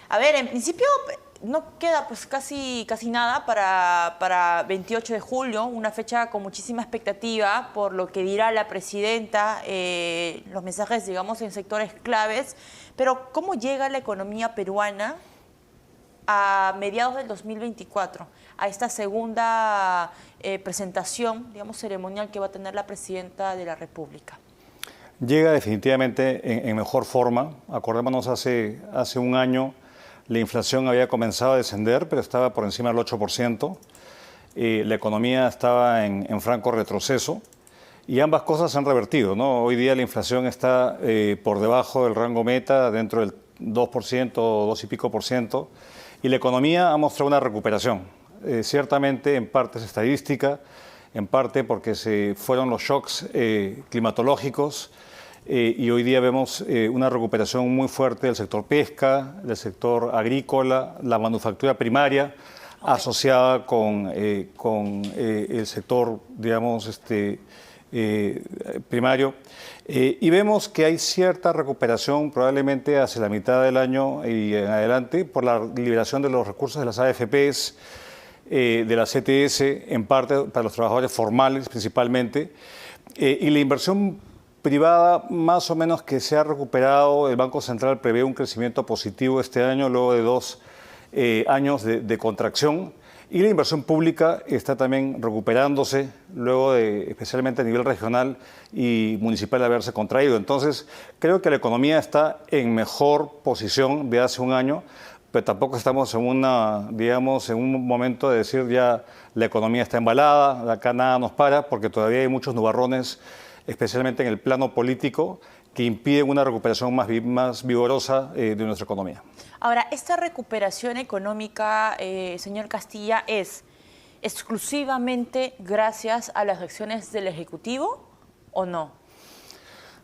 A ver, en principio no queda pues casi nada para 28 de julio, una fecha con muchísima expectativa por lo que dirá la presidenta, los mensajes, digamos, en sectores claves. Pero ¿cómo llega la economía peruana a mediados del 2024, a esta segunda presentación, digamos, ceremonial que va a tener la presidenta de la República? Llega definitivamente en mejor forma. Acordémonos, hace un año la inflación había comenzado a descender, pero estaba por encima del 8%. La economía estaba en franco retroceso y ambas cosas se han revertido, ¿no? Hoy día la inflación está por debajo del rango meta, dentro del 2%, 2 y pico por ciento, y la economía ha mostrado una recuperación. Ciertamente en parte es estadística, en parte porque se fueron los shocks climatológicos, y hoy día vemos una recuperación muy fuerte del sector pesca, del sector agrícola, la manufactura primaria, asociada con el sector, digamos, primario. Y vemos que hay cierta recuperación probablemente hacia la mitad del año y en adelante por la liberación de los recursos de las AFPs, de la CTS, en parte para los trabajadores formales principalmente, y la inversión privada más o menos que se ha recuperado. El Banco Central prevé un crecimiento positivo este año luego de 2 años de contracción, y la inversión pública está también recuperándose luego de, especialmente a nivel regional y municipal, de haberse contraído. Entonces creo que la economía está en mejor posición de hace un año, pero tampoco estamos digamos, en un momento de decir ya la economía está embalada, acá nada nos para, porque todavía hay muchos nubarrones, especialmente en el plano político, que impiden una recuperación más vigorosa de nuestra economía. Ahora, ¿esta recuperación económica, señor Castilla, es exclusivamente gracias a las acciones del Ejecutivo o no?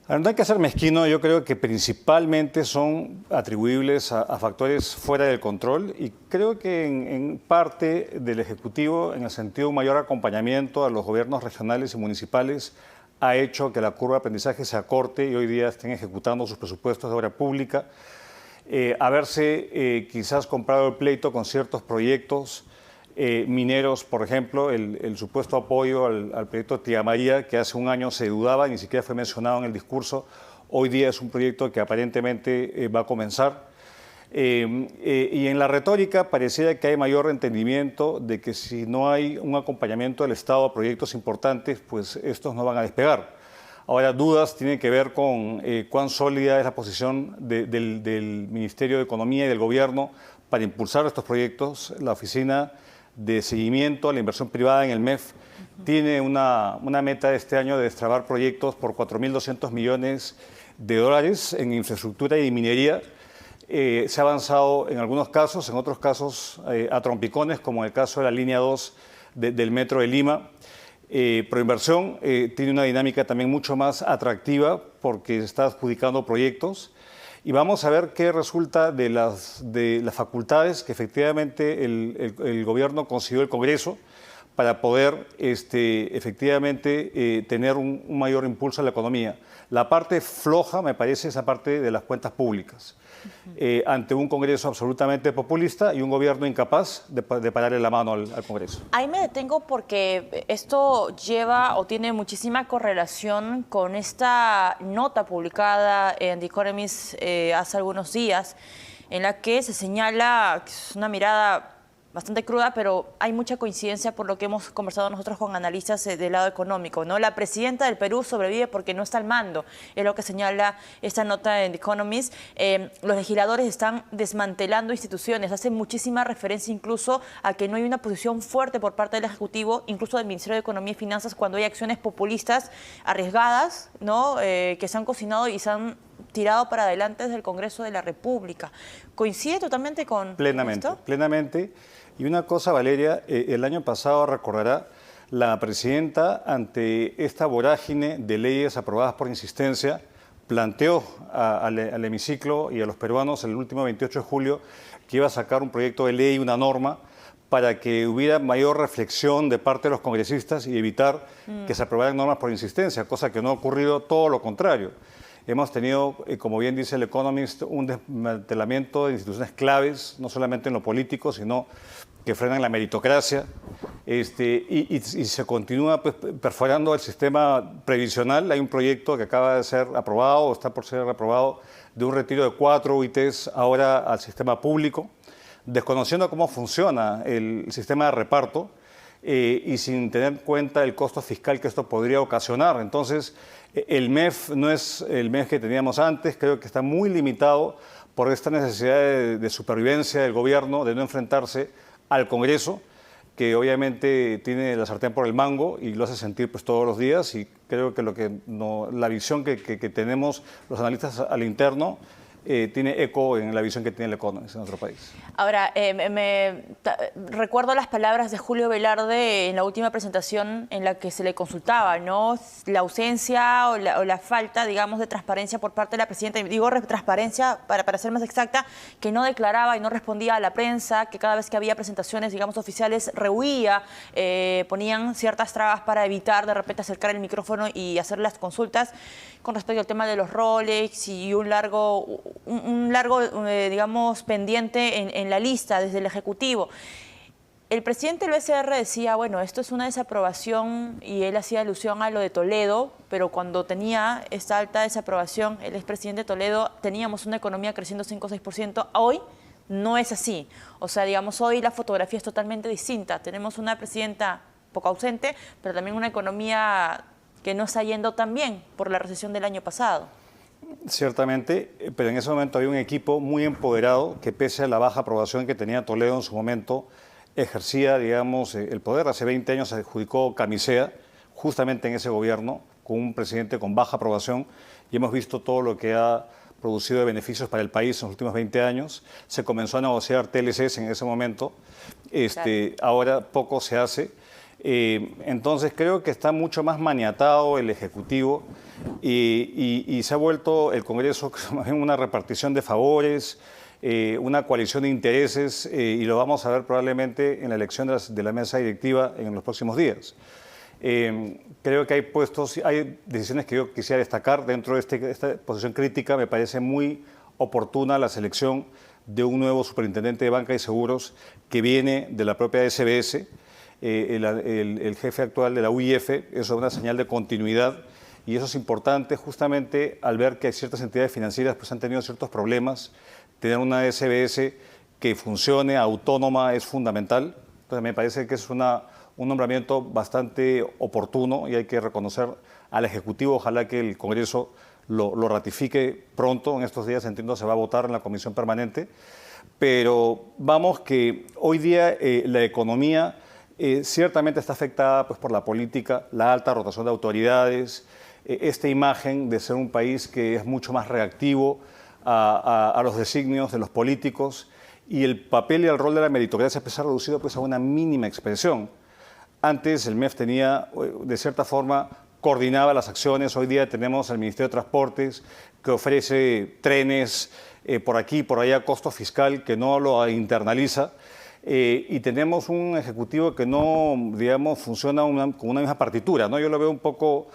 No hay que ser mezquino. Yo creo que principalmente son atribuibles a factores fuera del control, y creo que en parte del Ejecutivo, en el sentido de un mayor acompañamiento a los gobiernos regionales y municipales, ha hecho que la curva de aprendizaje se acorte y hoy día estén ejecutando sus presupuestos de obra pública. Haberse quizás comprado el pleito con ciertos proyectos mineros, por ejemplo, el supuesto apoyo al proyecto Tía María, que hace un año se dudaba, ni siquiera fue mencionado en el discurso, hoy día es un proyecto que aparentemente va a comenzar. Y en la retórica pareciera que hay mayor entendimiento de que si no hay un acompañamiento del Estado a proyectos importantes, pues estos no van a despegar. Ahora, dudas tienen que ver con cuán sólida es la posición del Ministerio de Economía y del Gobierno para impulsar estos proyectos. La Oficina de Seguimiento a la Inversión Privada en el MEF tiene una meta de este año de destrabar proyectos por 4.200 millones de dólares en infraestructura y minería. Se ha avanzado en algunos casos, en otros casos a trompicones, como en el caso de la línea 2 del Metro de Lima. Proinversión tiene una dinámica también mucho más atractiva porque está adjudicando proyectos, y vamos a ver qué resulta de las facultades que efectivamente el gobierno consiguió el Congreso para poder efectivamente tener un mayor impulso a la economía. La parte floja, me parece, esa parte de las cuentas públicas. Ante un Congreso absolutamente populista y un gobierno incapaz de pararle la mano al Congreso. Ahí me detengo porque esto lleva o tiene muchísima correlación con esta nota publicada en The Economist hace algunos días, en la que se señala, que es una mirada bastante cruda, pero hay mucha coincidencia por lo que hemos conversado nosotros con analistas del lado económico, ¿no? La presidenta del Perú sobrevive porque no está al mando, es lo que señala esta nota en The Economist. Los legisladores están desmantelando instituciones, hacen muchísima referencia incluso a que no hay una posición fuerte por parte del Ejecutivo, incluso del Ministerio de Economía y Finanzas, cuando hay acciones populistas arriesgadas, ¿no? Que se han cocinado y se han tirado para adelante desde el Congreso de la República. ¿Coincide totalmente con esto? Plenamente. Y una cosa, Valeria, el año pasado, recordará, la presidenta, ante esta vorágine de leyes aprobadas por insistencia, planteó al hemiciclo y a los peruanos el último 28 de julio que iba a sacar un proyecto de ley, una norma, para que hubiera mayor reflexión de parte de los congresistas y evitar que se aprobaran normas por insistencia, cosa que no ha ocurrido, todo lo contrario. Hemos tenido, como bien dice el Economist, un desmantelamiento de instituciones claves, no solamente en lo político, sino que frenan la meritocracia, y se continúa pues, perforando el sistema previsional. Hay un proyecto que acaba de ser aprobado, o está por ser aprobado, de un retiro de 4 UITs ahora al sistema público, desconociendo cómo funciona el sistema de reparto y sin tener en cuenta el costo fiscal que esto podría ocasionar. Entonces, el MEF no es el MEF que teníamos antes, creo que está muy limitado por esta necesidad de supervivencia del gobierno, de no enfrentarse al Congreso, que obviamente tiene la sartén por el mango y lo hace sentir pues, todos los días, y creo que, la visión que tenemos los analistas al interno tiene eco en la visión que tiene el Economist en nuestro país. Ahora, recuerdo las palabras de Julio Velarde en la última presentación en la que se le consultaba, ¿no? La ausencia o la falta, digamos, de transparencia por parte de la presidenta. Y digo transparencia, para ser más exacta, que no declaraba y no respondía a la prensa, que cada vez que había presentaciones, digamos, oficiales, rehuía, ponían ciertas trabas para evitar de repente acercar el micrófono y hacer las consultas con respecto al tema de los Rolex y un largo digamos, pendiente en la lista desde el Ejecutivo. El presidente del BCR decía, bueno, esto es una desaprobación, y él hacía alusión a lo de Toledo, pero cuando tenía esta alta desaprobación, el expresidente Toledo, teníamos una economía creciendo 5 o 6%. Hoy no es así. O sea, digamos, hoy la fotografía es totalmente distinta. Tenemos una presidenta poco ausente, pero también una economía que no está yendo tan bien por la recesión del año pasado. Ciertamente, pero en ese momento había un equipo muy empoderado que, pese a la baja aprobación que tenía Toledo en su momento, ejercía, digamos, el poder. Hace 20 años se adjudicó Camisea, justamente en ese gobierno, con un presidente con baja aprobación, y hemos visto todo lo que ha producido de beneficios para el país en los últimos 20 años. Se comenzó a negociar TLCs en ese momento, claro. Ahora poco se hace. Entonces creo que está mucho más maniatado el Ejecutivo y se ha vuelto el Congreso una repartición de favores, una coalición de intereses, y lo vamos a ver probablemente en la elección de la mesa directiva en los próximos días. Creo que hay decisiones que yo quisiera destacar dentro de esta posición crítica. Me parece muy oportuna la selección de un nuevo superintendente de banca y seguros que viene de la propia SBS. El jefe actual de la UIF, eso es una señal de continuidad, y eso es importante justamente al ver que ciertas entidades financieras pues, han tenido ciertos problemas. Tener una SBS que funcione autónoma es fundamental. Entonces me parece que es un nombramiento bastante oportuno, y hay que reconocer al Ejecutivo. Ojalá que el Congreso lo ratifique pronto. En estos días, entiendo, se va a votar en la Comisión Permanente. Pero vamos, que hoy día la economía ciertamente está afectada pues, por la política, la alta rotación de autoridades, esta imagen de ser un país que es mucho más reactivo a los designios de los políticos, y el papel y el rol de la meritocracia se ha reducido pues, a una mínima expresión. Antes el MEF tenía, de cierta forma, coordinaba las acciones. Hoy día tenemos al Ministerio de Transportes, que ofrece trenes por aquí y por allá, costo fiscal que no lo internaliza. Y tenemos un Ejecutivo que no, digamos, funciona con una misma partitura, ¿no? Yo lo veo un poco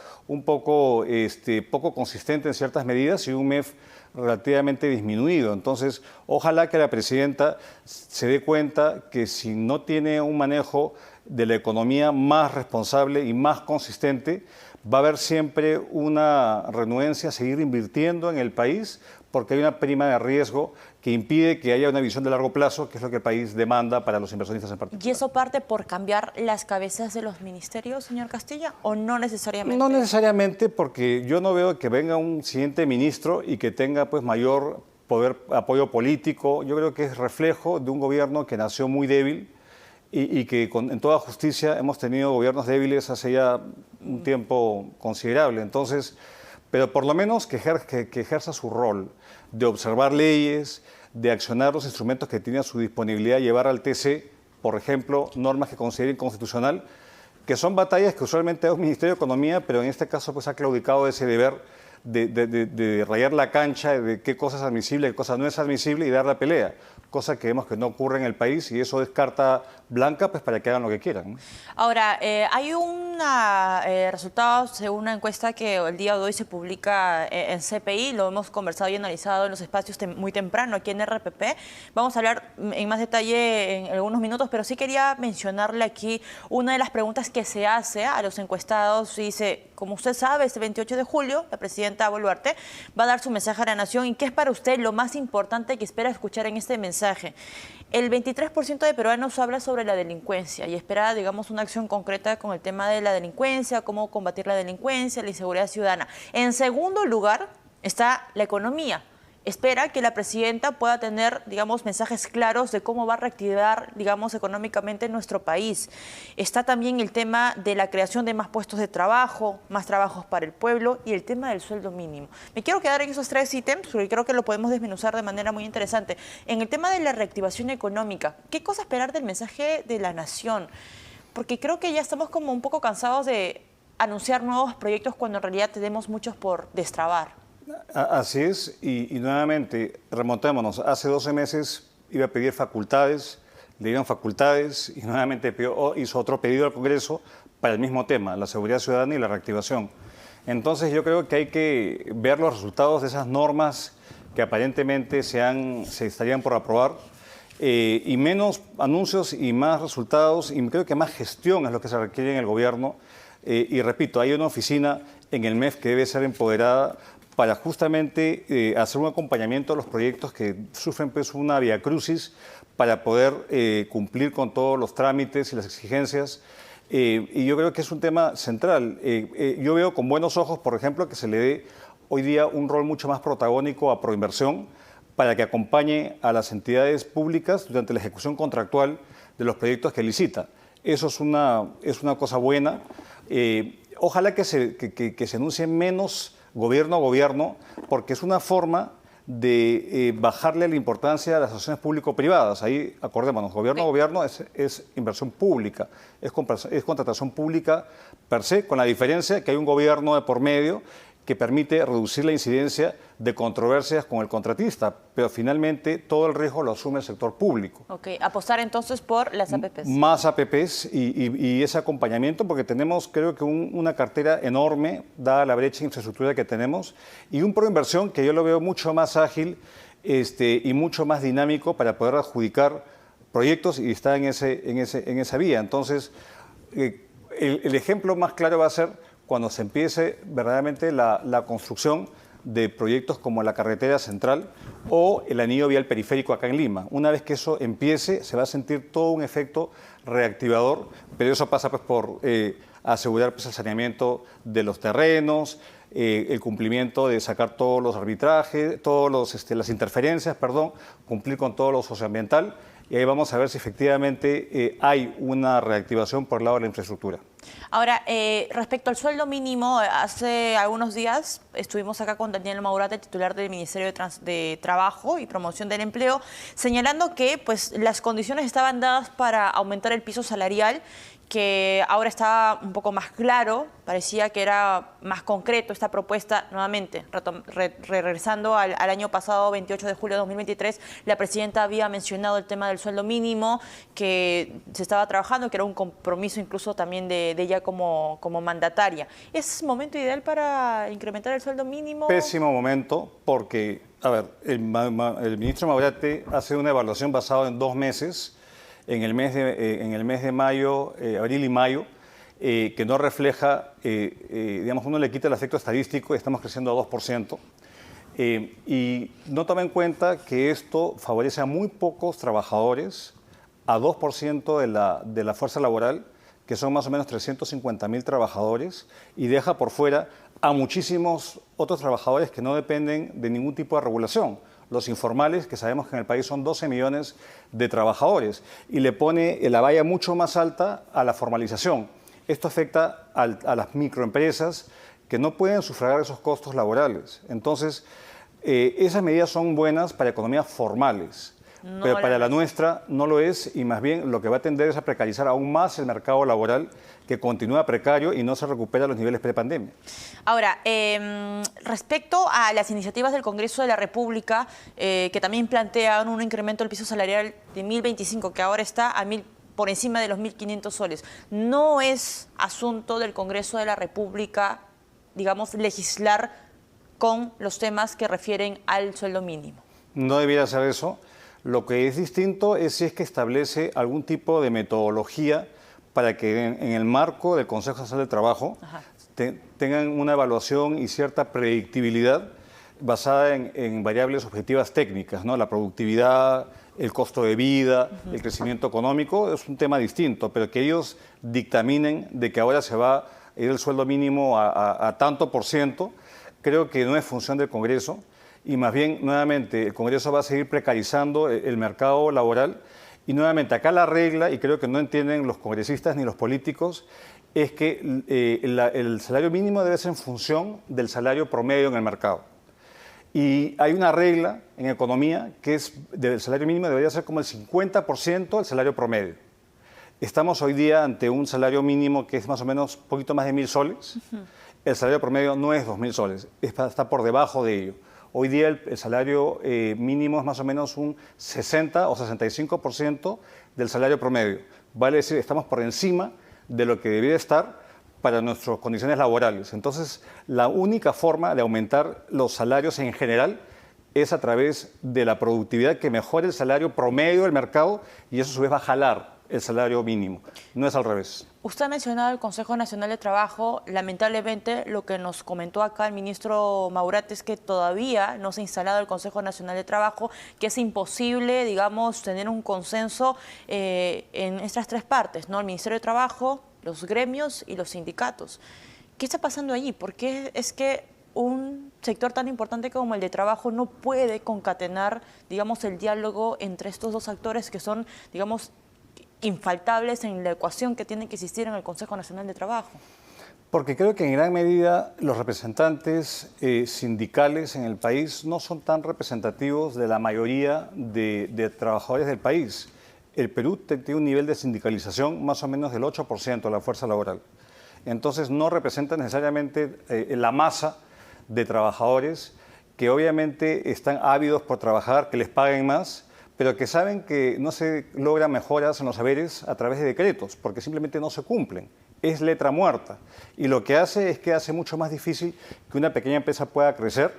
consistente en ciertas medidas, y un MEF relativamente disminuido. Entonces, ojalá que la presidenta se dé cuenta que si no tiene un manejo de la economía más responsable y más consistente, va a haber siempre una renuencia a seguir invirtiendo en el país, porque hay una prima de riesgo que impide que haya una visión de largo plazo, que es lo que el país demanda para los inversionistas en particular. ¿Y eso parte por cambiar las cabezas de los ministerios, señor Castilla, o no necesariamente? No necesariamente, porque yo no veo que venga un siguiente ministro y que tenga pues, mayor apoyo político. Yo creo que es reflejo de un gobierno que nació muy débil, y que en toda justicia hemos tenido gobiernos débiles hace ya un tiempo considerable. Entonces, pero por lo menos que ejerza su rol de observar leyes, de accionar los instrumentos que tiene a su disponibilidad, llevar al TC, por ejemplo, normas que considere inconstitucional, que son batallas que usualmente da un Ministerio de Economía, pero en este caso pues, ha claudicado ese deber de rayar la cancha de qué cosa es admisible, qué cosa no es admisible, y dar la pelea, cosa que vemos que no ocurre en el país, y eso es carta blanca pues, para que hagan lo que quieran, ¿no? Ahora, hay un resultados según una encuesta que el día de hoy se publica en CPI, lo hemos conversado y analizado en los espacios muy temprano aquí en RPP. Vamos a hablar en más detalle en algunos minutos, pero sí quería mencionarle aquí una de las preguntas que se hace a los encuestados. Dice, como usted sabe, este 28 de julio la presidenta Boluarte va a dar su mensaje a la nación. ¿Y qué es para usted lo más importante que espera escuchar en este mensaje? El 23% de peruanos habla sobre la delincuencia y espera, digamos, una acción concreta con el tema de la delincuencia, cómo combatir la delincuencia, la inseguridad ciudadana. En segundo lugar está la economía. Espera que la presidenta pueda tener, digamos, mensajes claros de cómo va a reactivar, digamos, económicamente nuestro país. Está también el tema de la creación de más puestos de trabajo, más trabajos para el pueblo y el tema del sueldo mínimo. Me quiero quedar en esos tres ítems porque creo que lo podemos desmenuzar de manera muy interesante. En el tema de la reactivación económica, ¿qué cosa esperar del mensaje de la nación? Porque creo que ya estamos como un poco cansados de anunciar nuevos proyectos cuando en realidad tenemos muchos por destrabar. Así es, y nuevamente, remontémonos, hace 12 meses iba a pedir facultades, le dieron facultades y nuevamente hizo otro pedido al Congreso para el mismo tema, la seguridad ciudadana y la reactivación. Entonces yo creo que hay que ver los resultados de esas normas que aparentemente se estarían por aprobar, y menos anuncios y más resultados, y creo que más gestión es lo que se requiere en el gobierno. Y repito, hay una oficina en el MEF que debe ser empoderada para justamente hacer un acompañamiento a los proyectos que sufren pues una viacrucis para poder cumplir con todos los trámites y las exigencias. Y yo creo que es un tema central. Yo veo con buenos ojos, por ejemplo, que se le dé hoy día un rol mucho más protagónico a Proinversión para que acompañe a las entidades públicas durante la ejecución contractual de los proyectos que licita. Eso es una cosa buena. Ojalá que se anuncie menos gobierno a gobierno, porque es una forma de bajarle la importancia a las asociaciones público-privadas. Ahí, acordémonos, gobierno a gobierno es inversión pública, es contratación pública per se, con la diferencia que hay un gobierno de por medio que permite reducir la incidencia de controversias con el contratista, pero finalmente todo el riesgo lo asume el sector público. Ok, apostar entonces por las APPs. Más APPs y ese acompañamiento, porque tenemos creo que una cartera enorme, dada la brecha de infraestructura que tenemos, y un Proinversión que yo lo veo mucho más ágil y mucho más dinámico para poder adjudicar proyectos y estar en esa vía. Entonces, el ejemplo más claro va a ser cuando se empiece verdaderamente la construcción de proyectos como la carretera central o el anillo vial periférico acá en Lima. Una vez que eso empiece, se va a sentir todo un efecto reactivador, pero eso pasa pues, por asegurar pues, el saneamiento de los terrenos, el cumplimiento de sacar todos los arbitrajes, las interferencias, cumplir con todo lo socioambiental, y ahí vamos a ver si efectivamente hay una reactivación por el lado de la infraestructura. Ahora, respecto al sueldo mínimo, hace algunos días estuvimos acá con Daniel Maurate, titular del Ministerio de Trabajo y Promoción del Empleo, señalando que pues, las condiciones estaban dadas para aumentar el piso salarial, que ahora está un poco más claro, parecía que era más concreto esta propuesta. Nuevamente, regresando al año pasado, 28 de julio de 2023, la presidenta había mencionado el tema del sueldo mínimo, que se estaba trabajando, que era un compromiso incluso también de ella como mandataria. ¿Es momento ideal para incrementar el sueldo mínimo? Pésimo momento, porque, a ver, el ministro Maurate hace una evaluación basada en 2 meses, en el mes de mayo, abril y mayo, que no refleja, digamos, uno le quita el efecto estadístico y estamos creciendo a 2%. Y no toma en cuenta que esto favorece a muy pocos trabajadores, a 2% de la fuerza laboral, que son más o menos 350.000 trabajadores, y deja por fuera a muchísimos otros trabajadores que no dependen de ningún tipo de regulación. Los informales, que sabemos que en el país son 12 millones de trabajadores, y le pone la valla mucho más alta a la formalización. Esto afecta a las microempresas que no pueden sufragar esos costos laborales. Entonces, esas medidas son buenas para economías formales, pero para la nuestra no lo es, y más bien lo que va a tender es a precarizar aún más el mercado laboral, que continúa precario y no se recupera a los niveles prepandemia. Ahora, respecto a las iniciativas del Congreso de la República, que también plantean un incremento del piso salarial de 1.025, que ahora está a 1.000 por encima de los 1.500 soles. No es asunto del Congreso de la República, digamos, legislar con los temas que refieren al sueldo mínimo. No debiera ser eso. Lo que es distinto es si es que establece algún tipo de metodología para que en el marco del Consejo Nacional del Trabajo tengan una evaluación y cierta predictibilidad basada en variables objetivas técnicas, ¿no? La productividad, el costo de vida, el crecimiento económico, es un tema distinto, pero que ellos dictaminen de que ahora se va a ir el sueldo mínimo a tanto por ciento, creo que no es función del Congreso y más bien, nuevamente, el Congreso va a seguir precarizando el mercado laboral y nuevamente acá la regla, y creo que no entienden los congresistas ni los políticos, es que el salario mínimo debe ser en función del salario promedio en el mercado. Y hay una regla en economía que es del salario mínimo debería ser como el 50% del salario promedio. Estamos hoy día ante un salario mínimo que es más o menos un poquito más de 1.000 soles. El salario promedio no es 2.000 soles, está por debajo de ello. Hoy día el salario mínimo es más o menos un 60 o 65% del salario promedio. Vale decir, estamos por encima de lo que debería estar para nuestras condiciones laborales. Entonces, la única forma de aumentar los salarios en general es a través de la productividad que mejore el salario promedio del mercado y eso a su vez va a jalar el salario mínimo. No es al revés. Usted ha mencionado el Consejo Nacional de Trabajo. Lamentablemente, lo que nos comentó acá el ministro Maurad es que todavía no se ha instalado el Consejo Nacional de Trabajo, que es imposible, digamos, tener un consenso en estas tres partes, ¿no? El Ministerio de Trabajo, los gremios y los sindicatos. ¿Qué está pasando allí? ¿Por qué es que un sector tan importante como el de trabajo no puede concatenar, digamos, el diálogo entre estos dos actores que son, digamos, infaltables en la ecuación que tiene que existir en el Consejo Nacional de Trabajo? Porque creo que en gran medida los representantes sindicales en el país no son tan representativos de la mayoría de trabajadores del país. El Perú tiene un nivel de sindicalización más o menos del 8% de la fuerza laboral. Entonces no representa necesariamente la masa de trabajadores que obviamente están ávidos por trabajar, que les paguen más, pero que saben que no se logran mejoras en los saberes a través de decretos, porque simplemente no se cumplen. Es letra muerta. Y lo que hace es que hace mucho más difícil que una pequeña empresa pueda crecer,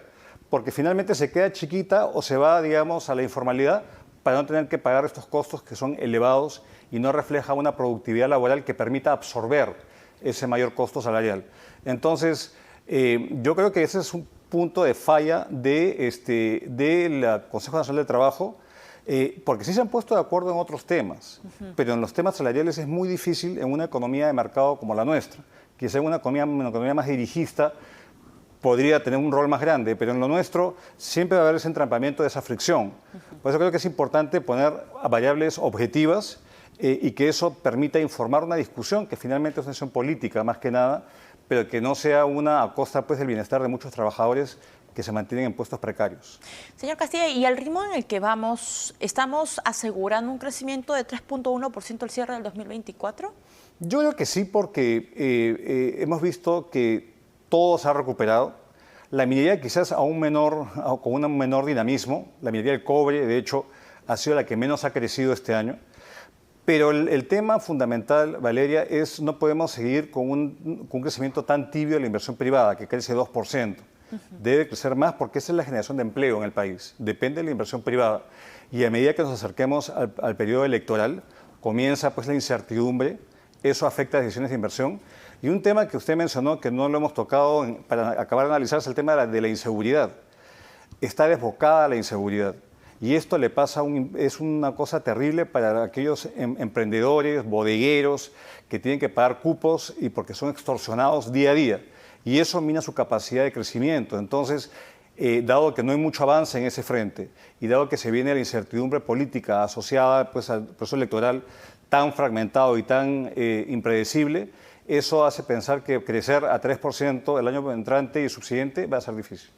porque finalmente se queda chiquita o se va, digamos, a la informalidad para no tener que pagar estos costos que son elevados y no refleja una productividad laboral que permita absorber ese mayor costo salarial. Entonces, yo creo que ese es un punto de falla del Consejo Nacional de Trabajo, porque sí se han puesto de acuerdo en otros temas, pero en los temas salariales es muy difícil en una economía de mercado como la nuestra. Quizá en una economía más dirigista podría tener un rol más grande, pero en lo nuestro siempre va a haber ese entrampamiento de esa fricción. Por eso creo que es importante poner variables objetivas y que eso permita informar una discusión que finalmente es una decisión política más que nada, pero que no sea una a costa pues, del bienestar de muchos trabajadores que se mantienen en puestos precarios. Señor Castilla, ¿y al ritmo en el que vamos, estamos asegurando un crecimiento de 3.1% al cierre del 2024? Yo creo que sí, porque hemos visto que todo se ha recuperado. La minería quizás con un menor dinamismo. La minería del cobre, de hecho, ha sido la que menos ha crecido este año. Pero el tema fundamental, Valeria, es no podemos seguir con un crecimiento tan tibio de la inversión privada, que crece 2%. Debe crecer más porque esa es la generación de empleo en el país. Depende de la inversión privada. Y a medida que nos acerquemos al periodo electoral, comienza pues la incertidumbre. Eso afecta a las decisiones de inversión. Y un tema que usted mencionó, que no lo hemos tocado para acabar de analizar, es el tema de la inseguridad. Está desbocada la inseguridad. Y esto le pasa es una cosa terrible para aquellos emprendedores, bodegueros, que tienen que pagar cupos y porque son extorsionados día a día. Y eso mina su capacidad de crecimiento. Entonces, dado que no hay mucho avance en ese frente y dado que se viene la incertidumbre política asociada pues, al proceso electoral tan fragmentado y tan impredecible, eso hace pensar que crecer a 3% el año entrante y subsiguiente va a ser difícil.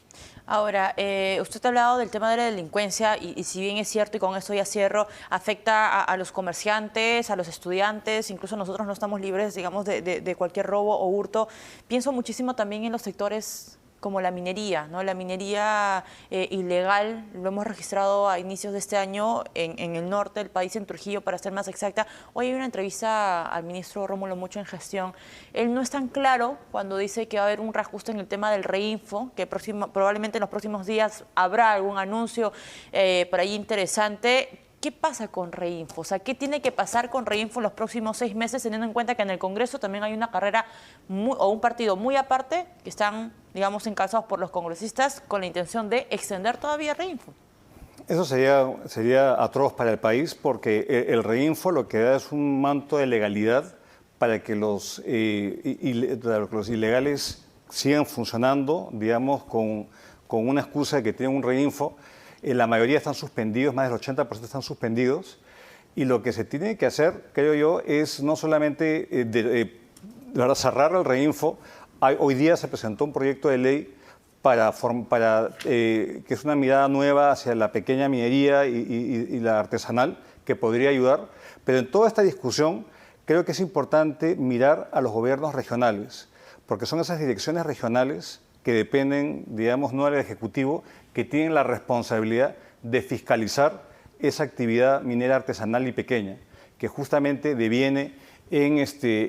Ahora, usted ha hablado del tema de la delincuencia y si bien es cierto, y con esto ya cierro, afecta a los comerciantes, a los estudiantes, incluso nosotros no estamos libres, digamos, de cualquier robo o hurto. Pienso muchísimo también en los sectores como la minería, ¿no? La minería ilegal, lo hemos registrado a inicios de este año en el norte del país, en Trujillo, para ser más exacta. Hoy hay una entrevista al ministro Rómulo Mucho en Gestión. Él no es tan claro cuando dice que va a haber un reajuste en el tema del reinfo, que probablemente en los próximos días habrá algún anuncio por ahí interesante. ¿Qué pasa con Reinfo? O sea, ¿qué tiene que pasar con Reinfo en los próximos 6 meses, teniendo en cuenta que en el Congreso también hay una carrera o un partido muy aparte que están, digamos, encabezados por los congresistas con la intención de extender todavía Reinfo? Eso sería atroz para el país, porque el Reinfo lo que da es un manto de legalidad para que los ilegales sigan funcionando, digamos, con una excusa de que tienen un Reinfo. La mayoría están suspendidos, más del 80% están suspendidos, y lo que se tiene que hacer, creo yo, es no solamente cerrar el Reinfo. Hoy día se presentó un proyecto de ley que es una mirada nueva hacia la pequeña minería y la artesanal, que podría ayudar, pero en toda esta discusión creo que es importante mirar a los gobiernos regionales, porque son esas direcciones regionales que dependen, digamos, no del Ejecutivo, que tienen la responsabilidad de fiscalizar esa actividad minera artesanal y pequeña, que justamente deviene en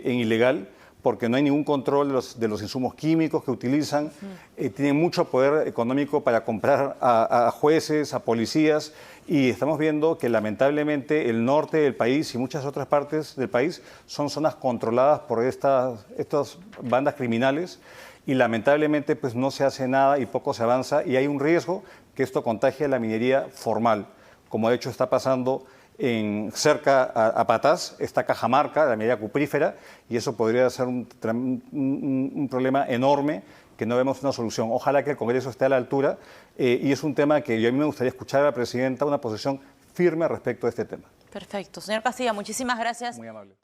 ilegal, porque no hay ningún control de los insumos químicos que utilizan, tienen mucho poder económico para comprar a jueces, a policías, y estamos viendo que lamentablemente el norte del país y muchas otras partes del país son zonas controladas por estas bandas criminales, y lamentablemente pues no se hace nada y poco se avanza, y hay un riesgo que esto contagie a la minería formal, como de hecho está pasando cerca a Patás, está Cajamarca, la minería cuprífera, y eso podría ser un problema enorme que no vemos una solución. Ojalá que el Congreso esté a la altura, y es un tema que a mí me gustaría escuchar a la Presidenta una posición firme respecto a este tema. Perfecto. Señor Castilla, muchísimas gracias. Muy amable.